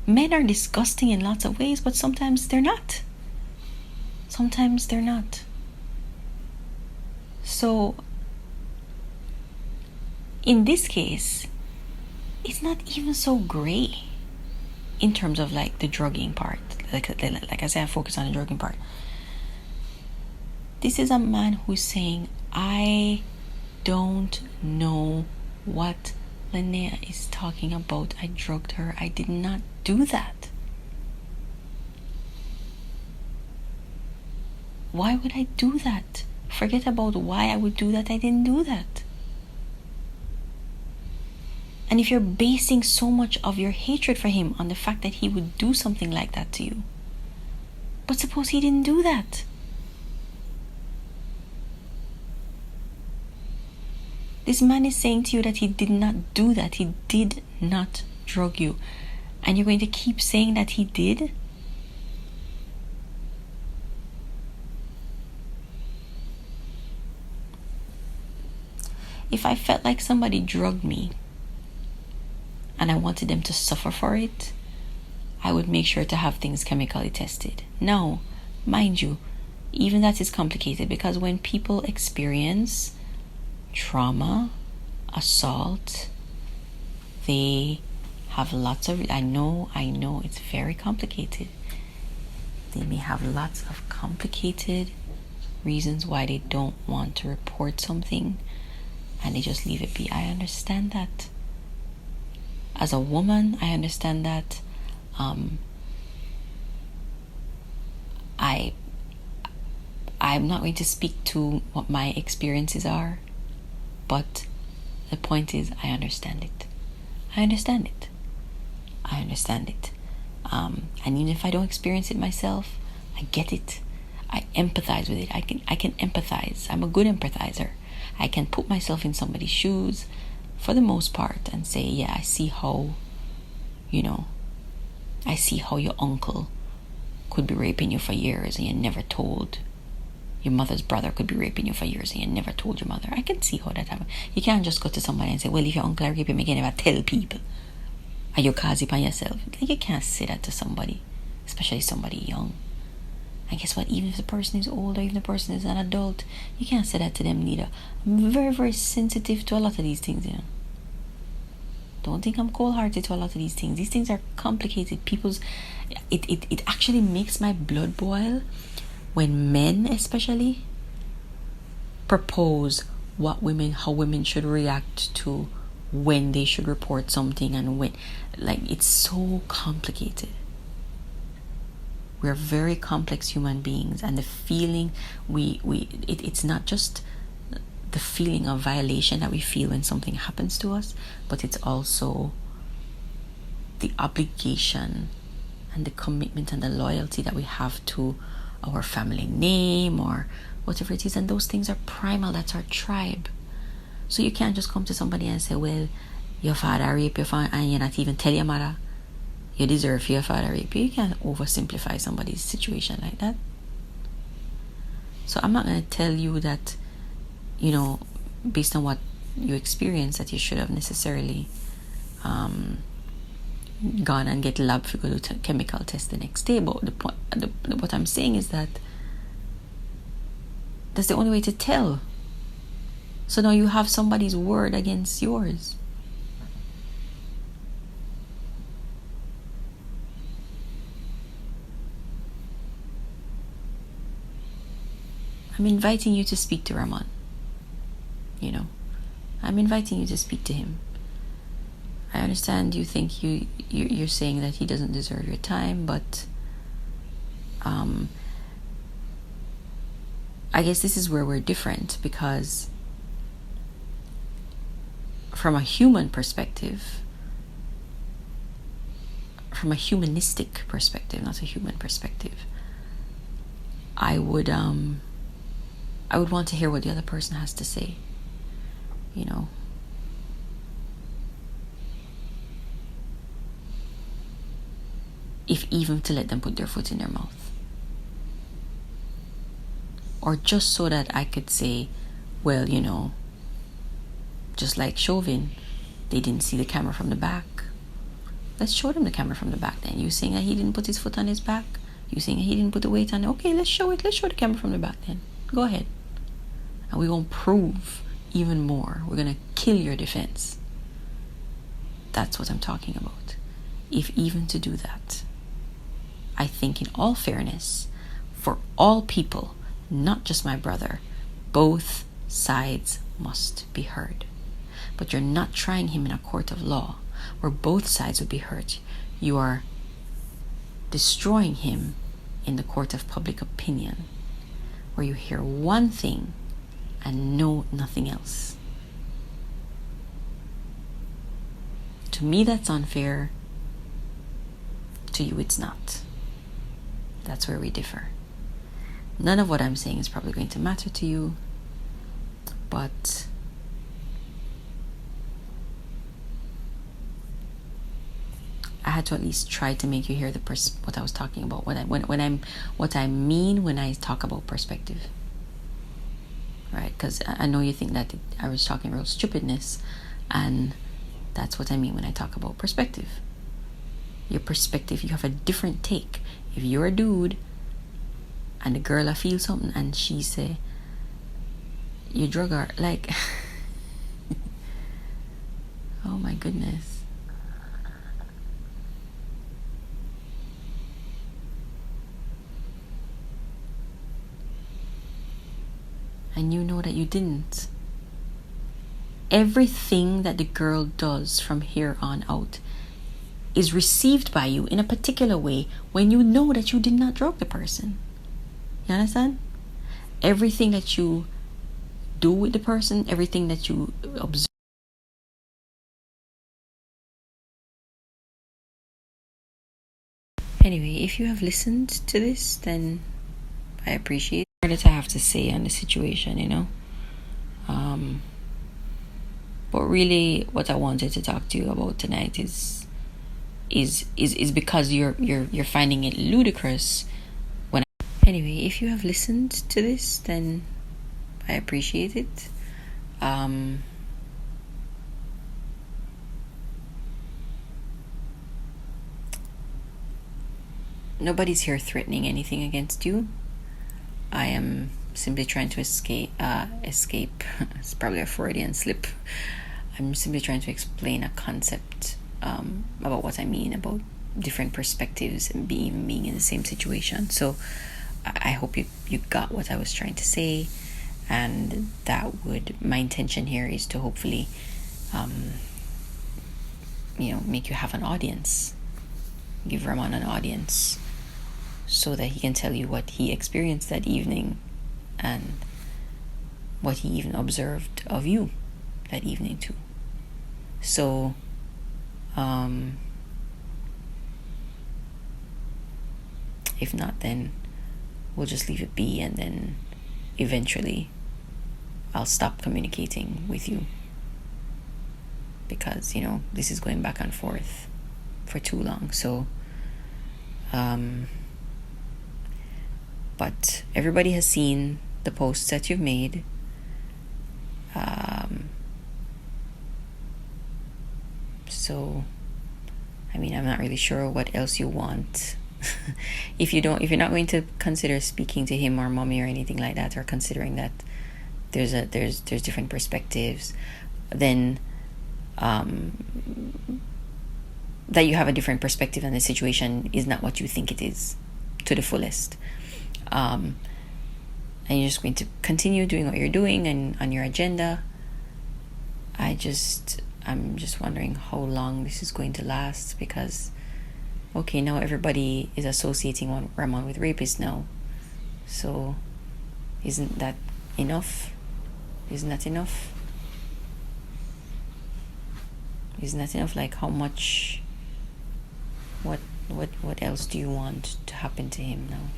Men are disgusting in lots of ways, but sometimes they're not. Sometimes they're not. So, in this case, it's not even so gray in terms of like the drugging part. Like I said, I focus on the drugging part. This is a man who's saying, I don't know what Linnea is talking about. I drugged her. I did not do that. Why would I do that? Forget about why I would do that. I didn't do that. And if you're basing so much of your hatred for him on the fact that he would do something like that to you, but suppose he didn't do that. This man is saying to you that he did not do that. He did not drug you. And you're going to keep saying that he did? If I felt like somebody drugged me and I wanted them to suffer for it, I would make sure to have things chemically tested. Now, mind you, even that is complicated, because when people experience trauma, assault, they have lots of, I know it's very complicated. They may have lots of complicated reasons why they don't want to report something, and they just leave it be. I understand that. As a woman, I understand that. I'm not going to speak to what my experiences are, but the point is, I understand it. And even if I don't experience it myself, I get it. I empathize with it. I can empathize. I'm a good empathizer. I can put myself in somebody's shoes for the most part and say, yeah, I see how your uncle could be raping you for years and you never told. Your mother's brother could be raping you for years and you never told your mother. I can see how that happened. You can't just go to somebody and say, well, if your uncle are raping me, you can never tell people. And you cause it on yourself. You can't say that to somebody, especially somebody young. And guess what? Even if the person is older, even if the person is an adult, you can't say that to them neither. I'm very, very sensitive to a lot of these things, Don't think I'm cold-hearted to a lot of these things. These things are complicated. It actually makes my blood boil when men especially propose how women should react to when they should report something, and when, like, it's so complicated. We're very complex human beings, and the feeling it's not just the feeling of violation that we feel when something happens to us, but it's also the obligation and the commitment and the loyalty that we have to our family name or whatever it is. And those things are primal. That's our tribe. So you can't just come to somebody and say, well, your father raped your father, and you're not even tell your mother you deserve your father rape you. You can't oversimplify somebody's situation like that. So I'm not going to tell you that, based on what you experienced, that you should have necessarily gone and get lab to go to chemical test the next day. But what I'm saying is that that's the only way to tell. So now you have somebody's word against yours. I'm inviting you to speak to Ramon. I'm inviting you to speak to him. I understand you think you're saying that he doesn't deserve your time, but I guess this is where we're different, because from a human perspective, from a humanistic perspective, not a human perspective, I would want to hear what the other person has to say. If even to let them put their foot in their mouth. Or just so that I could say, well, just like Chauvin, they didn't see the camera from the back. Let's show them the camera from the back then. You saying that he didn't put his foot on his back? You saying that he didn't put the weight on it? Okay, let's show it. Let's show the camera from the back then. Go ahead. And we're going to prove even more. We're going to kill your defense. That's what I'm talking about. If even to do that. I think in all fairness, for all people, not just my brother, both sides must be heard. But you're not trying him in a court of law where both sides would be heard. You are destroying him in the court of public opinion, where you hear one thing and know nothing else. To me, that's unfair. To you, it's not. That's where we differ. None of what I'm saying is probably going to matter to you, but I had to at least try to make you hear what I was talking about. What I mean when I talk about perspective, right? Because I know you think that I was talking real stupidness, and that's what I mean when I talk about perspective. Your perspective, you have a different take. If you're a dude and the girl feel something and she say, you drug her, like oh my goodness. And you know that you didn't. Everything that the girl does from here on out is received by you in a particular way when you know that you did not drug the person. You understand? Everything that you do with the person, everything that you observe. Anyway, if you have listened to this, then I appreciate what I have to say on the situation, But really, what I wanted to talk to you about tonight is because you're finding it ludicrous when anyway, if you have listened to this, then I appreciate it. Nobody's here threatening anything against you. I am simply trying to escape. It's probably a Freudian slip. I'm simply trying to explain a concept about what I mean about different perspectives and being in the same situation. So I hope you got what I was trying to say, and my intention here is to hopefully make you have an audience, give Ramon an audience, so that he can tell you what he experienced that evening, and what he even observed of you that evening too. So if not, then we'll just leave it be, and then eventually I'll stop communicating with you, because this is going back and forth for too long. So but everybody has seen the posts that you've made. So I'm not really sure what else you want. if you're not going to consider speaking to him or mommy or anything like that, or considering that there's different perspectives, then that you have a different perspective and the situation is not what you think it is to the fullest, and you're just going to continue doing what you're doing and on your agenda. I'm just wondering how long this is going to last, because okay, now everybody is associating Ramon with Rapist now. So isn't that enough? Isn't that enough? Like, how much, what else do you want to happen to him now?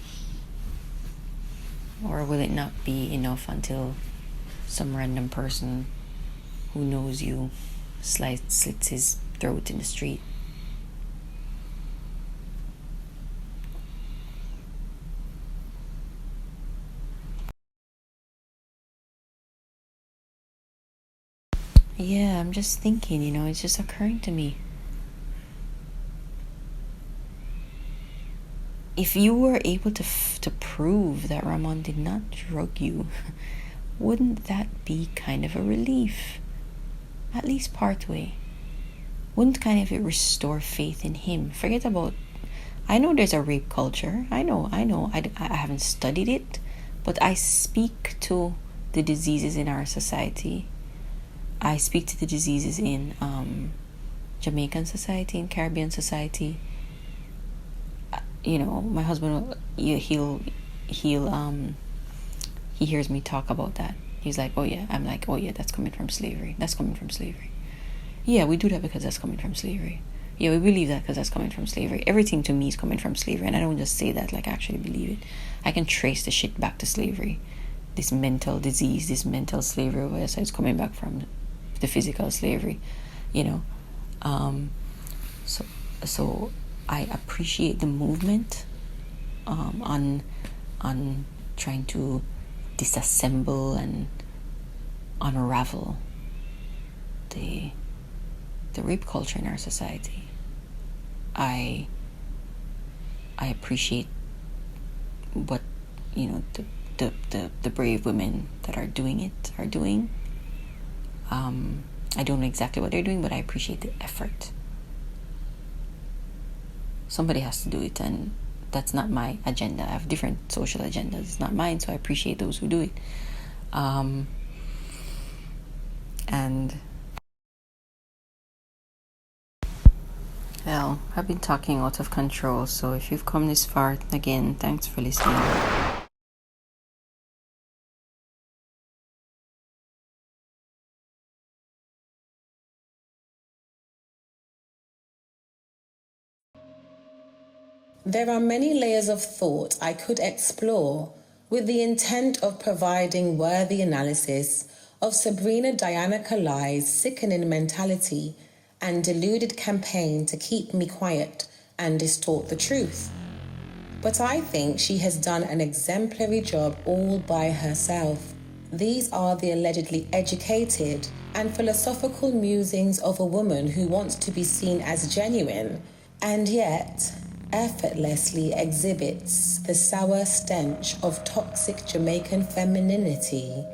Or will it not be enough until some random person who knows you slits his throat in the street? Yeah, I'm just thinking, it's just occurring to me. If you were able to prove that Ramon did not drug you, wouldn't that be kind of a relief? At least partway. Wouldn't kind of it restore faith in him? Forget about... I know there's a rape culture. I know. I haven't studied it, but I speak to the diseases in our society. I speak to the diseases in Jamaican Society, in Caribbean Society. My husband, he hears me talk about that. He's like, oh yeah. I'm like, oh yeah, that's coming from slavery. Yeah, we do that because that's coming from slavery. Yeah, we believe that because that's coming from slavery. Everything to me is coming from slavery, and I don't just say that, like, I actually believe it. I can trace the shit back to slavery. This mental disease, this mental slavery, so it's coming back from the physical slavery, so I appreciate the movement on trying to disassemble and unravel the rape culture in our society. I appreciate what the brave women that are doing it are doing. I don't know exactly what they're doing, but I appreciate the effort. Somebody has to do it, and that's not my agenda. I have different social agendas. It's not mine, so I appreciate those who do it. And well, I've been talking out of control, so if you've come this far, again, thanks for listening. There are many layers of thought I could explore with the intent of providing worthy analysis of Sabrina Diana Colie's sickening mentality and deluded campaign to keep me quiet and distort the truth. But I think she has done an exemplary job all by herself. These are the allegedly educated and philosophical musings of a woman who wants to be seen as genuine, and yet effortlessly exhibits the sour stench of toxic Jamaican femininity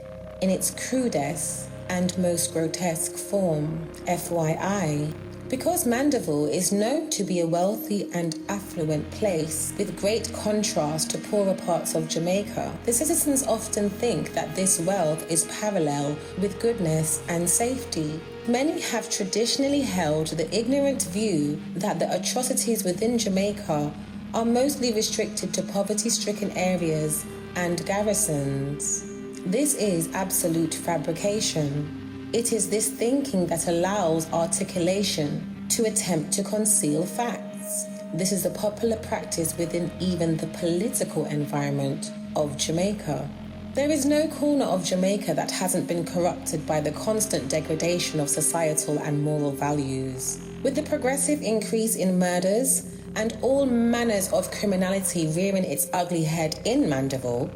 in its crudest and most grotesque form. FYI, because Mandeville is known to be a wealthy and affluent place with great contrast to poorer parts of Jamaica, the citizens often think that this wealth is parallel with goodness and safety. Many have traditionally held the ignorant view that the atrocities within Jamaica are mostly restricted to poverty-stricken areas and garrisons. This is absolute fabrication. It is this thinking that allows articulation to attempt to conceal facts. This is a popular practice within even the political environment of Jamaica. There is no corner of Jamaica that hasn't been corrupted by the constant degradation of societal and moral values. With the progressive increase in murders and all manners of criminality rearing its ugly head in Mandeville,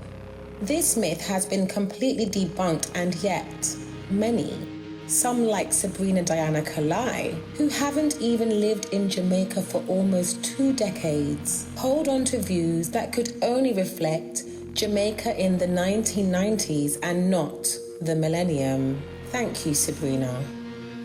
this myth has been completely debunked, and yet many, some like Sabrina Diana Colie, who haven't even lived in Jamaica for almost 2 decades, hold on to views that could only reflect Jamaica in the 1990s and not the millennium. Thank you, Sabrina.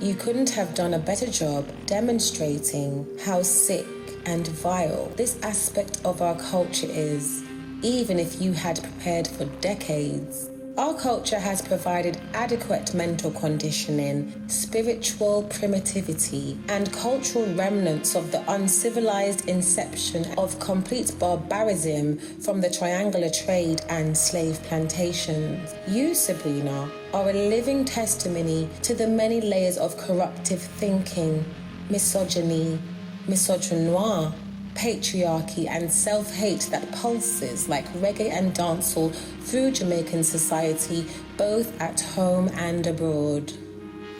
You couldn't have done a better job demonstrating how sick and vile this aspect of our culture is, even if you had prepared for decades. Our culture has provided adequate mental conditioning, spiritual primitivity, and cultural remnants of the uncivilized inception of complete barbarism from the triangular trade and slave plantations. You, Sabrina, are a living testimony to the many layers of corruptive thinking, misogyny, misogynoir, patriarchy, and self-hate that pulses like reggae and dancehall through Jamaican society, both at home and abroad.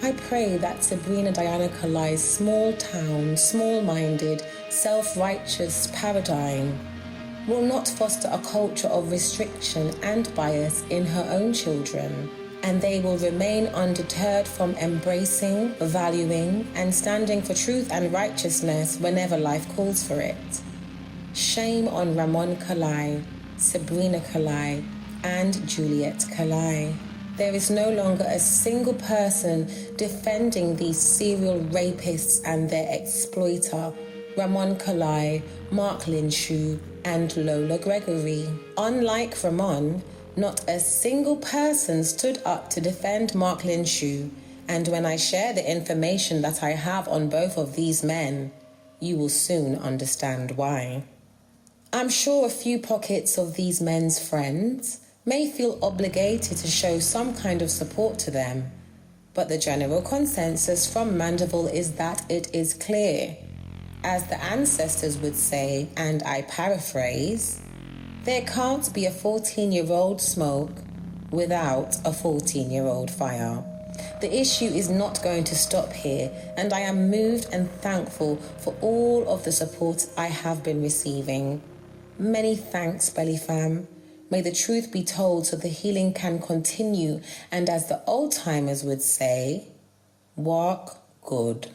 I pray that Sabrina Diana Colie's small-town, small-minded, self-righteous paradigm will not foster a culture of restriction and bias in her own children, and they will remain undeterred from embracing, valuing, and standing for truth and righteousness whenever life calls for it. Shame on Ramon Colie, Sabrina Colie, and Juliet Colie. There is no longer a single person defending these serial rapists and their exploiter, Ramon Colie, Mark Linshu, and Lola Gregory. Unlike Ramon, not a single person stood up to defend Mark Linshu, and when I share the information that I have on both of these men, you will soon understand why. I'm sure a few pockets of these men's friends may feel obligated to show some kind of support to them, but the general consensus from Mandeville is that it is clear. As the ancestors would say, and I paraphrase, there can't be a 14-year-old smoke without a 14-year-old fire. The issue is not going to stop here, and I am moved and thankful for all of the support I have been receiving. Many thanks, Belly Fam. May the truth be told so the healing can continue, and as the old-timers would say, walk good.